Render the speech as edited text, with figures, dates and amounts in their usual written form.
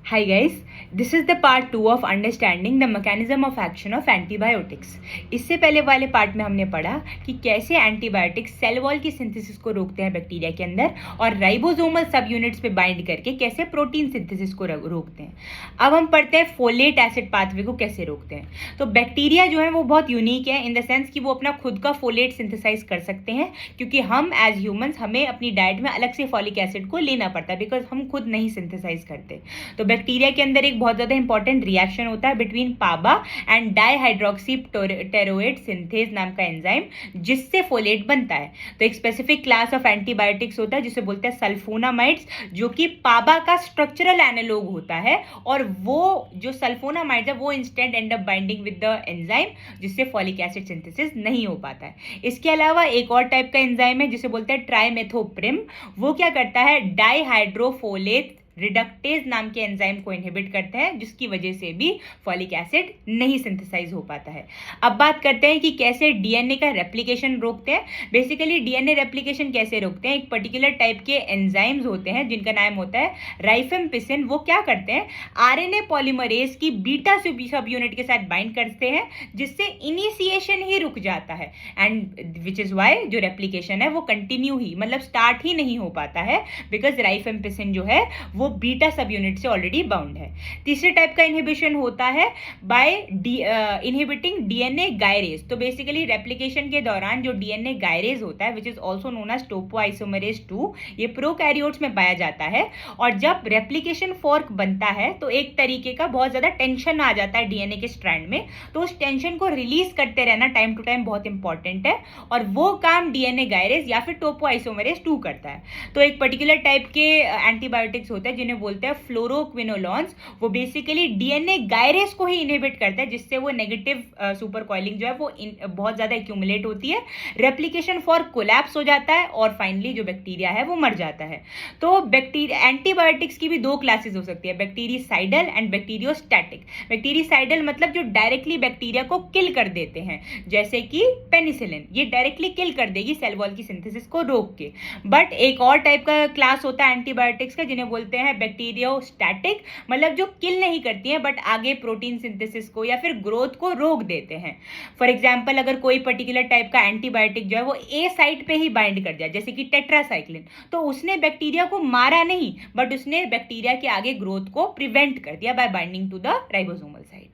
Hi guys, this is the part 2 of understanding the mechanism of action of antibiotics. इससे पहले वाले part में हमने पढ़ा कि कैसे एंटीबायोटिक्स सेल वॉल की सिंथेसिस को रोकते हैं बैक्टीरिया के अंदर और राइबोसोमल सब यूनिट्स पे बाइंड करके कैसे प्रोटीन सिंथेसिस को रोकते हैं। अब हम पढ़ते हैं फोलेट एसिड पाथवे को कैसे रोकते हैं। तो बैक्टीरिया जो है वो बहुत यूनिक है इन द सेंस कि वो अपना खुद का फोलेट सिंथेसाइज कर सकते हैं, क्योंकि हम एज ह्यूमंस हमें अपनी डाइट में अलग से फॉलिक एसिड को लेना पड़ता है बिकॉज हम खुद नहीं सिंथेसाइज करते। तो बैक्टीरिया के अंदर एक बहुत ज्यादा इंपॉर्टेंट रिएक्शन होता है बिटवीन पाबा एंड डाइहाइड्रोक्सी टेरोएट सिंथेज नाम का एंजाइम, जिससे फोलेट बनता है। तो एक स्पेसिफिक क्लास ऑफ एंटीबायोटिक्स होता है जिसे बोलते हैं सल्फोनामाइड्स, जो कि पाबा का स्ट्रक्चरल एनालॉग होता है, और वो जो सल्फोनामाइड्स है वो instant and up binding with the enzyme, जिससे फॉलिक एसिड सिंथेसिस नहीं हो पाता है। इसके अलावा एक और टाइप का एंजाइम है जिसे बोलते हैं ट्राइमेथोप्रिम। वो क्या करता है, डाइहाइड्रोफोलेट रिडक्टेज नाम के एंजाइम को इनहिबिट करते हैं, जिसकी वजह से भी फॉलिक एसिड नहीं सिंथेसाइज हो पाता है। अब बात करते हैं कि कैसे डीएनए का रेप्लिकेशन रोकते हैं। बेसिकली डीएनए रेप्लिकेशन कैसे रोकते हैं, एक पर्टिकुलर टाइप के एंजाइम्स होते हैं जिनका नाम होता है राइफेम्पिसिन। वो क्या करते हैं, आरएनए पॉलीमरेज की बीटा सब यूनिट के साथ बाइंड करते हैं, जिससे इनिशिएशन ही रुक जाता है एंड विच इज वाई जो रेप्लिकेशन है वो कंटिन्यू ही मतलब स्टार्ट ही नहीं हो पाता है, बिकॉज राइफेम्पिसिन जो है वो बीटा सब यूनिट से ऑलरेडी बाउंड है। तीसरे टाइप का इनहिबिशन होता है बाय इनहिबिटिंग डीएनए गायरेज। तो बेसिकली रेप्लिकेशन के दौरान जो डीएनए गायरेज होता है, which is also known as topoisomerase 2, ये प्रोकैरियोट्स में पाया जाता है। और जब रेप्लिकेशन फॉर्क बनता है तो एक तरीके का बहुत ज्यादा टेंशन आ जाता है डीएनए के स्ट्रैंड में, तो उस टेंशन को रिलीज करते रहना टाइम टू टाइम बहुत इंपॉर्टेंट है, और वो काम डीएनए गायरेज या फिर टोपोआइसोमरेज 2 करता है। तो एक पर्टिकुलर टाइप के एंटीबायोटिक्स होते हैं जिन्हें बोलते हैं फ्लोरोक्विनोलॉन्स। वो बेसिकली डीएनए गायरेज को ही इनहिबिट करते हैं, जिससे वो नेगेटिव सुपर कॉइलिंग जो है वो बहुत ज्यादा एक्यूमुलेट होती है, रेप्लिकेशन फॉर कोलैप्स हो जाता है, और फाइनली जो बैक्टीरिया है वो मर जाता है। तो बैक्टीरिया एंटीबायोटिक्स की भी दो क्लासेस हो सकती है, बैक्टीरिसाइडल एंड बैक्टीरियोस्टैटिक। बैक्टीरिसाइडल मतलब जो डायरेक्टली बैक्टीरिया को किल कर देते हैं, जैसे कि पेनिसिलिन, ये डायरेक्टली किल कर देगी सेल वॉल की सिंथेसिस को रोक के। बट एक और टाइप का क्लास होता है एंटीबायोटिक्स का जिन्हें बोलते हैं बैक्टीरियोस्टैटिक, मतलब जो किल नहीं करती हैं बट आगे प्रोटीन सिंथेसिस को या फिर ग्रोथ को रोक देते हैं। फॉर एग्जांपल अगर कोई पर्टिकुलर टाइप का एंटीबायोटिक जो है वो ए साइट पे ही बाइंड कर जाए, जैसे कि टेट्रासाइक्लिन, तो उसने बैक्टीरिया को मारा नहीं बट उसने बैक्टीरिया के आगे ग्रोथ को प्रिवेंट कर दिया by binding to the ribosomal site.